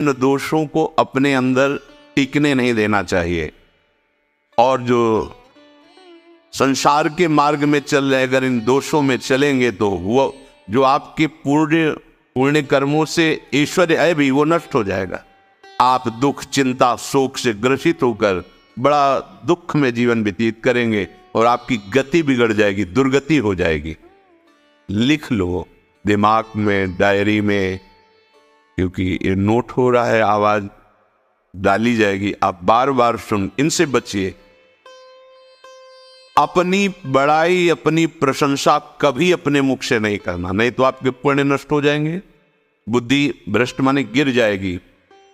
इन दोषों को अपने अंदर टिकने नहीं देना चाहिए। और जो संसार के मार्ग में चल रहे, अगर इन दोषों में चलेंगे तो वो जो आपके पुण्य कर्मों से ऐश्वर्य है भी, वो नष्ट हो जाएगा। आप दुख, चिंता, शोक से ग्रसित होकर बड़ा दुख में जीवन व्यतीत करेंगे और आपकी गति बिगड़ जाएगी, दुर्गति हो जाएगी। लिख लो दिमाग में, डायरी में, क्योंकि ये नोट हो रहा है, आवाज डाली जाएगी, आप बार बार सुन, इनसे बचिए। अपनी बड़ाई, अपनी प्रशंसा कभी अपने मुख से नहीं करना, नहीं तो आपके पुण्य नष्ट हो जाएंगे, बुद्धि भ्रष्ट माने गिर जाएगी।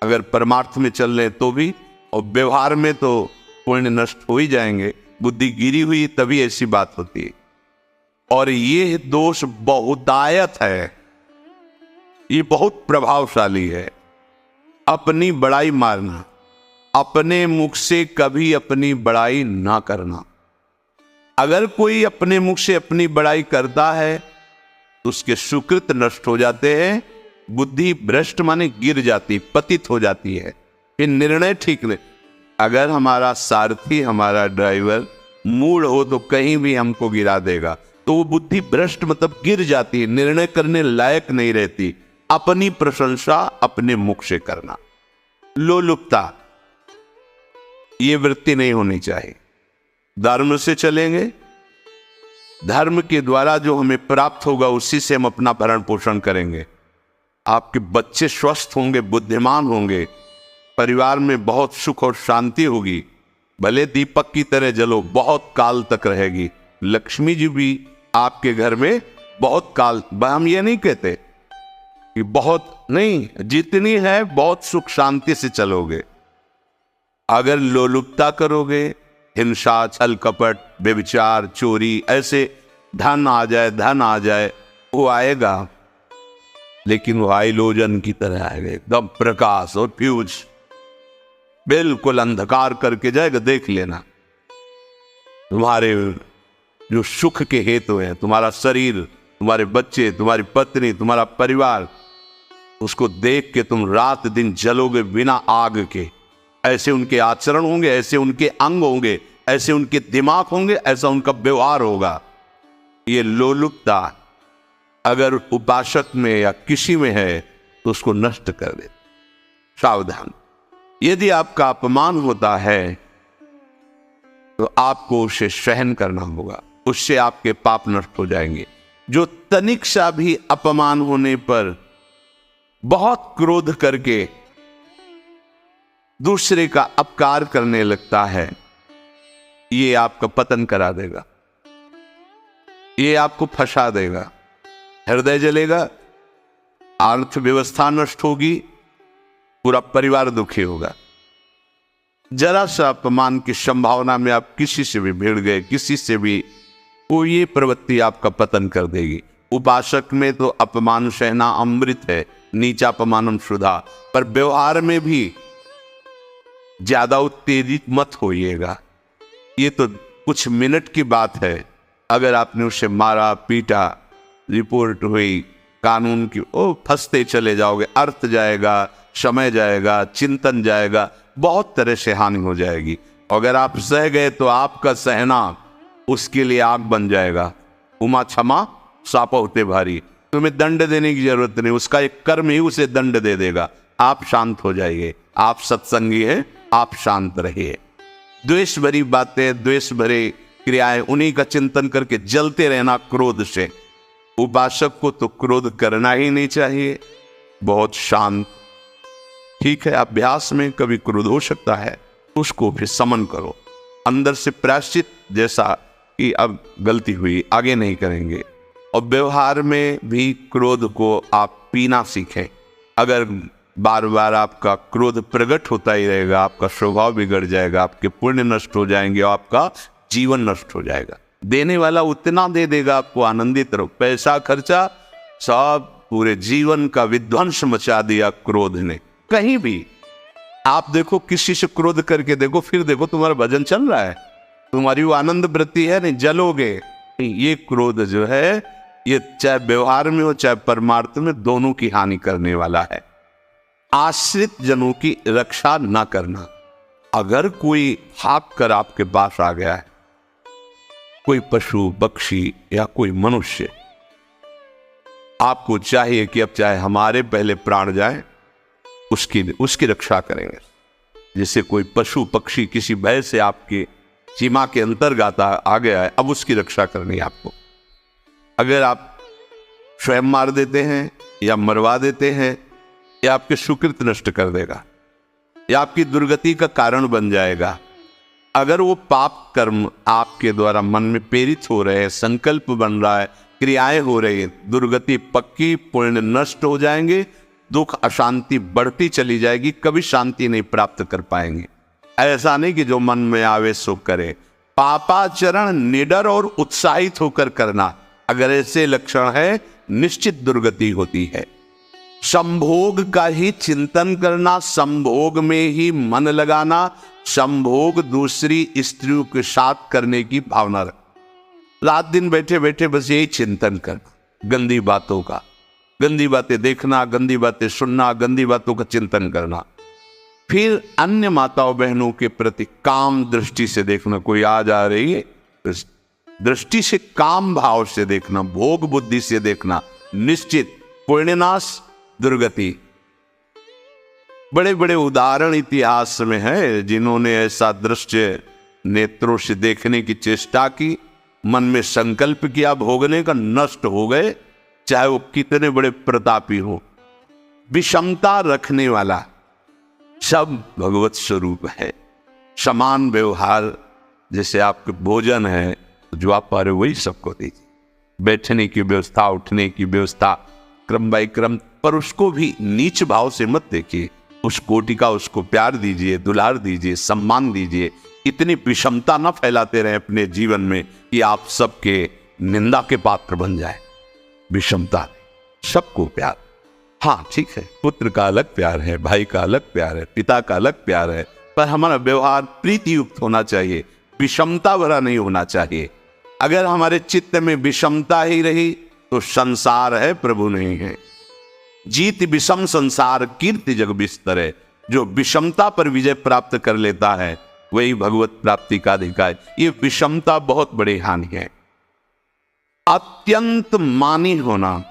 अगर परमार्थ में चल रहे तो भी, और व्यवहार में तो पुण्य नष्ट हो ही जाएंगे। बुद्धि गिरी हुई तभी ऐसी बात होती है। और ये दोष बहुतायत है, ये बहुत प्रभावशाली है। अपनी बड़ाई मारना, अपने मुख से कभी अपनी बड़ाई ना करना। अगर कोई अपने मुख से अपनी बड़ाई करता है तो उसके सुकृत नष्ट हो जाते हैं, बुद्धि भ्रष्ट माने गिर जाती, पतित हो जाती है, फिर निर्णय ठीक नहीं। अगर हमारा सारथी, हमारा ड्राइवर मूढ़ हो तो कहीं भी हमको गिरा देगा, तो वो बुद्धि भ्रष्ट मतलब गिर जाती है, निर्णय करने लायक नहीं रहती। अपनी प्रशंसा अपने मुख से करना, लोलुपता, ये वृत्ति नहीं होनी चाहिए। धर्म से चलेंगे, धर्म के द्वारा जो हमें प्राप्त होगा उसी से हम अपना भरण पोषण करेंगे। आपके बच्चे स्वस्थ होंगे, बुद्धिमान होंगे, परिवार में बहुत सुख और शांति होगी, भले दीपक की तरह जलो, बहुत काल तक रहेगी। लक्ष्मी जी भी आपके घर में बहुत काल, हम ये नहीं कहते कि बहुत नहीं, जितनी है बहुत सुख शांति से चलोगे। अगर लोलुपता करोगे, हिंसा, छल कपट, व्यभिचार, चोरी, ऐसे धन आ जाए, वो आएगा, लेकिन वो हाइलोजन की तरह आएगा, एकदम प्रकाश और फ्यूज, बिल्कुल अंधकार करके जाएगा। देख लेना, तुम्हारे जो सुख के हेतु हैं, तुम्हारा शरीर, तुम्हारे बच्चे, तुम्हारी पत्नी, तुम्हारा परिवार, उसको देख के तुम रात दिन जलोगे बिना आग के। ऐसे उनके आचरण होंगे, ऐसे उनके अंग होंगे, ऐसे उनके दिमाग होंगे, ऐसा उनका व्यवहार होगा। ये लोलुपता अगर उपासक में या किसी में है तो उसको नष्ट कर दे। सावधान, यदि आपका अपमान होता है तो आपको उसे सहन करना होगा, उससे आपके पाप नष्ट हो जाएंगे। जो तनिक सा भी अपमान होने पर बहुत क्रोध करके दूसरे का अपकार करने लगता है, ये आपका पतन करा देगा, ये आपको फंसा देगा, हृदय जलेगा, अर्थव्यवस्था नष्ट होगी, पूरा परिवार दुखी होगा। जरा सा अपमान की संभावना में आप किसी से भी भिड़ गए, किसी से भी, वो ये प्रवृत्ति आपका पतन कर देगी। उपासक में तो अपमान सहना अमृत है, नीचा अपमानम शुदा, पर व्यवहार में भी ज्यादा उत्तेजित मत होइएगा। ये तो कुछ मिनट की बात है, अगर आपने उसे मारा, पीटा, रिपोर्ट हुई कानून की, ओ फंसते चले जाओगे, अर्थ जाएगा, समय जाएगा, चिंतन जाएगा, बहुत तरह से हानि हो जाएगी। अगर आप सह गए तो आपका सहना उसके लिए आग बन जाएगा। उमा क्षमा साप होते भारी, तुम्हें दंड देने की जरूरत नहीं, उसका एक कर्म ही उसे दंड दे देगा। आप शांत हो जाइए, आप सत्संगी हैं, आप शांत रहिए। द्वेष भरी बातें, द्वेष भरे क्रियाएं, उन्हीं का चिंतन करके जलते रहना क्रोध से। उपासक को तो क्रोध करना ही नहीं चाहिए, बहुत शांत। ठीक है, अभ्यास में कभी क्रोध हो सकता है, उसको फिर समन करो, अंदर से प्रायश्चित, जैसा कि अब गलती हुई आगे नहीं करेंगे। और व्यवहार में भी क्रोध को आप पीना सीखें। अगर बार बार आपका क्रोध प्रकट होता ही रहेगा, आपका स्वभाव बिगड़ जाएगा, आपके पुण्य नष्ट हो जाएंगे और आपका जीवन नष्ट हो जाएगा। देने वाला उतना दे देगा, आपको आनंदित रहो, पैसा खर्चा सब, पूरे जीवन का विध्वंस मचा दिया क्रोध ने। कहीं भी आप देखो, किसी से क्रोध करके देखो, फिर देखो तुम्हारा भजन चल रहा है, तुम्हारी वो आनंद वृत्ति है, नहीं जलोगे। ये क्रोध जो है, ये चाहे व्यवहार में हो चाहे परमार्थ में, दोनों की हानि करने वाला है। आश्रित जनों की रक्षा ना करना। अगर कोई भाग कर आपके पास आ गया है, कोई पशु पक्षी या कोई मनुष्य, आपको चाहिए कि अब चाहे हमारे पहले प्राण जाए, उसकी रक्षा करेंगे। जैसे कोई पशु पक्षी किसी भय से आपके सीमा के अंतर्गत आ गया है, अब उसकी रक्षा करनी है आपको। अगर आप स्वयं मार देते हैं या मरवा देते हैं, या आपके सुकृत नष्ट कर देगा, या आपकी दुर्गति का कारण बन जाएगा। अगर वो पाप कर्म आपके द्वारा मन में प्रेरित हो रहे हैं, संकल्प बन रहा है, क्रियाएं हो रही है, दुर्गति पक्की, पुण्य नष्ट हो जाएंगे, दुख अशांति बढ़ती चली जाएगी, कभी शांति नहीं प्राप्त कर पाएंगे। ऐसा नहीं कि जो मन में आवे सो करे। पापाचरण निडर और उत्साहित होकर करना, अगर ऐसे लक्षण है, निश्चित दुर्गति होती है। संभोग का ही चिंतन करना, संभोग में ही मन लगाना, संभोग दूसरी स्त्रियों के साथ करने की भावना रख, रात दिन बैठे बैठे बस यही चिंतन करना, गंदी बातों का, गंदी बातें देखना, गंदी बातें सुनना, गंदी बातों का चिंतन करना। फिर अन्य माताओं बहनों के प्रति काम दृष्टि से देखना, कोई आ जा रही है दृष्टि से, काम भाव से देखना, भोग बुद्धि से देखना, निश्चित पुण्यनाश दुर्गति। बड़े बड़े उदाहरण इतिहास में है जिन्होंने ऐसा दृश्य नेत्रों से देखने की चेष्टा की, मन में संकल्प किया भोगने का, नष्ट हो गए, चाहे वो कितने बड़े प्रतापी हो। विषमता रखने वाला सब भगवत स्वरूप है। समान व्यवहार, जैसे आपके भोजन है, जो आप पा रहे वही सबको दीजिए, बैठने की व्यवस्था, उठने की व्यवस्था, क्रम बाई क्रम, पर उसको भी नीच भाव से मत देखिए। उस कोटि का उसको प्यार दीजिए, दुलार दीजिए, सम्मान दीजिए। इतनी विषमता न फैलाते रहे अपने जीवन में कि आप सबके निंदा के पात्र बन जाए। विषमता, सबको प्यार। हाँ ठीक है, पुत्र का अलग प्यार है, भाई का अलग प्यार है, पिता का अलग प्यार है, पर हमारा व्यवहार प्रीति युक्त होना चाहिए, विषमता भरा नहीं होना चाहिए। अगर हमारे चित्त में विषमता ही रही तो संसार है, प्रभु नहीं है। जीत विषम संसार कीर्ति जग बिस्तर। जो विषमता पर विजय प्राप्त कर लेता है वही भगवत प्राप्ति का अधिकार। ये विषमता बहुत बड़ी हानि है। अत्यंत मानी होना,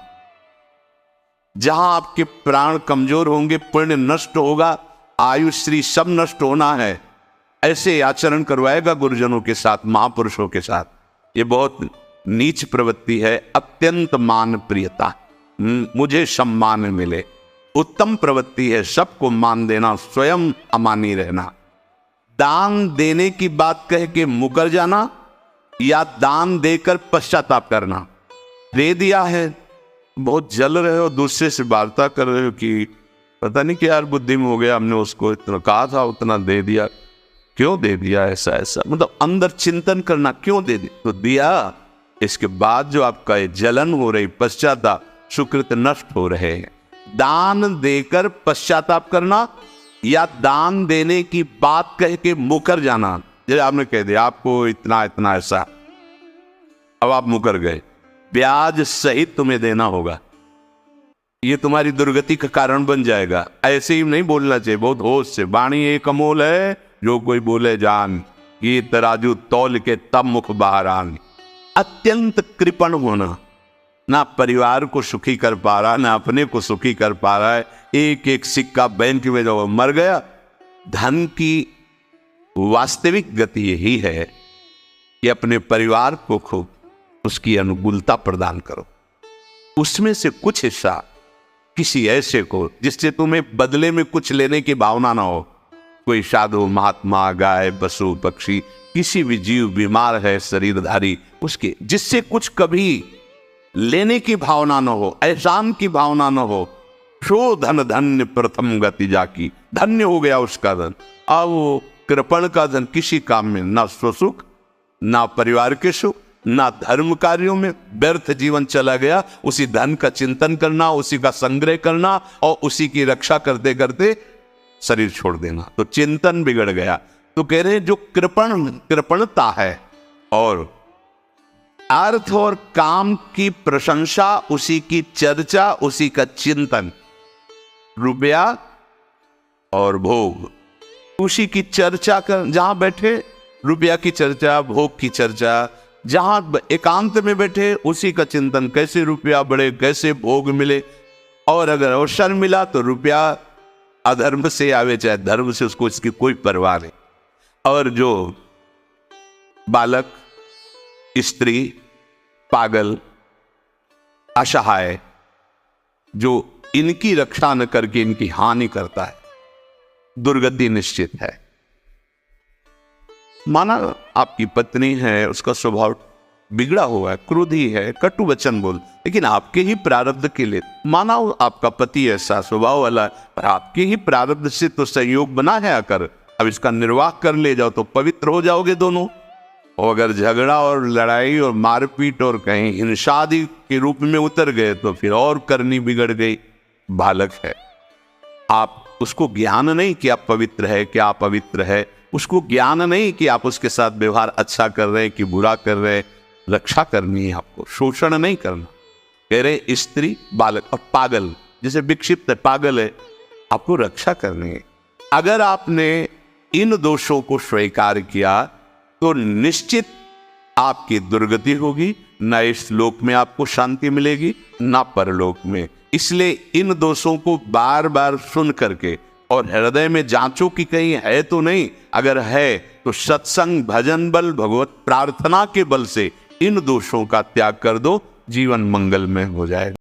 जहां आपके प्राण कमजोर होंगे, पुण्य नष्ट होगा, आयुश्री सब नष्ट होना है, ऐसे आचरण करवाएगा गुरुजनों के साथ, महापुरुषों के साथ। ये बहुत नीच प्रवृत्ति है। अत्यंत मान प्रियता, मुझे सम्मान मिले, उत्तम प्रवृत्ति है। सबको मान देना, स्वयं अमानी रहना। दान देने की बात कह के मुकर जाना, या दान देकर पश्चाताप करना। दे दिया है, बहुत जल रहे हो, दूसरे से वार्ता कर रहे हो कि पता नहीं क्या यार बुद्धि में हो गया, हमने उसको इतना कहा था, उतना दे दिया, क्यों दे दिया, ऐसा ऐसा, मतलब अंदर चिंतन करना, क्यों दे दिया तो दिया। इसके बाद जो आपका ये जलन हो रही, पश्चाताप, सुकृत नष्ट हो रहे हैं। दान देकर पश्चाताप करना, या दान देने की बात कह के मुकर जाना। जैसे आपने कह दिया आपको इतना इतना ऐसा, अब आप मुकर गए, ब्याज सहित तुम्हें देना होगा, ये तुम्हारी दुर्गति का कारण बन जाएगा। ऐसे ही नहीं बोलना चाहिए, बहुत होश से। वाणी एक अमोल है, जो कोई बोले जान, ये तराजू तौल के तब मुख बाहर आन। अत्यंत कृपण होना, ना परिवार को सुखी कर पा रहा, ना अपने को सुखी कर पा रहा है। एक एक सिक्का बैंक में जब मर गया। धन की वास्तविक गति यही है कि अपने परिवार को खूब उसकी अनुकूलता प्रदान करो, उसमें से कुछ हिस्सा किसी ऐसे को जिससे तुम्हें बदले में कुछ लेने की भावना ना हो। कोई साधु महात्मा, गाय, पशु पक्षी, किसी भी जीव बीमार है, शरीरधारी, उसके जिससे कुछ कभी लेने की भावना न हो, एहसान की भावना न हो। शो धन धन्य प्रथम गति जाकी, धन्य हो गया उसका धन। अब वो कृपण का धन किसी काम में, ना स्वसुख, ना परिवार के सुख, ना धर्म कार्यों में, व्यर्थ जीवन चला गया। उसी धन का चिंतन करना, उसी का संग्रह करना और उसी की रक्षा करते करते शरीर छोड़ देना, तो चिंतन बिगड़ गया। तो कह रहे हैं जो कृपणता है और अर्थ और काम की प्रशंसा, उसी की चर्चा, उसी का चिंतन। रुपया और भोग, उसी की चर्चा कर, जहां बैठे रुपया की चर्चा, भोग की चर्चा, जहां एकांत में बैठे उसी का चिंतन, कैसे रुपया बढ़े, कैसे भोग मिले। और अगर अवसर मिला तो रुपया अधर्म से आवे चाहे धर्म से, उसको इसकी कोई परवाह नहीं। और जो बालक, स्त्री, पागल, असहाय, जो इनकी रक्षा न करके इनकी हानि करता है, दुर्गति निश्चित है। माना आपकी पत्नी है, उसका स्वभाव बिगड़ा हुआ है, क्रोधी है, कटु वचन बोल, लेकिन आपके ही प्रारब्ध के लिए, माना आपका पति ऐसा स्वभाव वाला है, पर आपके ही प्रारब्ध से तो संयोग बना है आकर, अब इसका निर्वाह कर ले जाओ तो पवित्र हो जाओगे दोनों। और अगर झगड़ा और लड़ाई और मारपीट और कहीं हिंसा आदि के रूप में उतर गए तो फिर और करनी बिगड़ गई। बालक है, आप उसको ज्ञान नहीं कि आप पवित्र है, कि आप पवित्र है, उसको ज्ञान नहीं कि आप उसके साथ व्यवहार अच्छा कर रहे हैं कि बुरा कर रहे हैं। रक्षा करनी है आपको, शोषण नहीं करना। कह रहे स्त्री, बालक और पागल, जैसे विक्षिप्त है, पागल है, आपको रक्षा करनी है। अगर आपने इन दोषों को स्वीकार किया तो निश्चित आपकी दुर्गति होगी, न इस लोक में आपको शांति मिलेगी न परलोक में। इसलिए इन दोषों को बार बार सुन करके और हृदय में जांचो कि कहीं है तो नहीं, अगर है तो सत्संग, भजन बल, भगवत प्रार्थना के बल से इन दोषों का त्याग कर दो, जीवन मंगलमय हो जाएगा।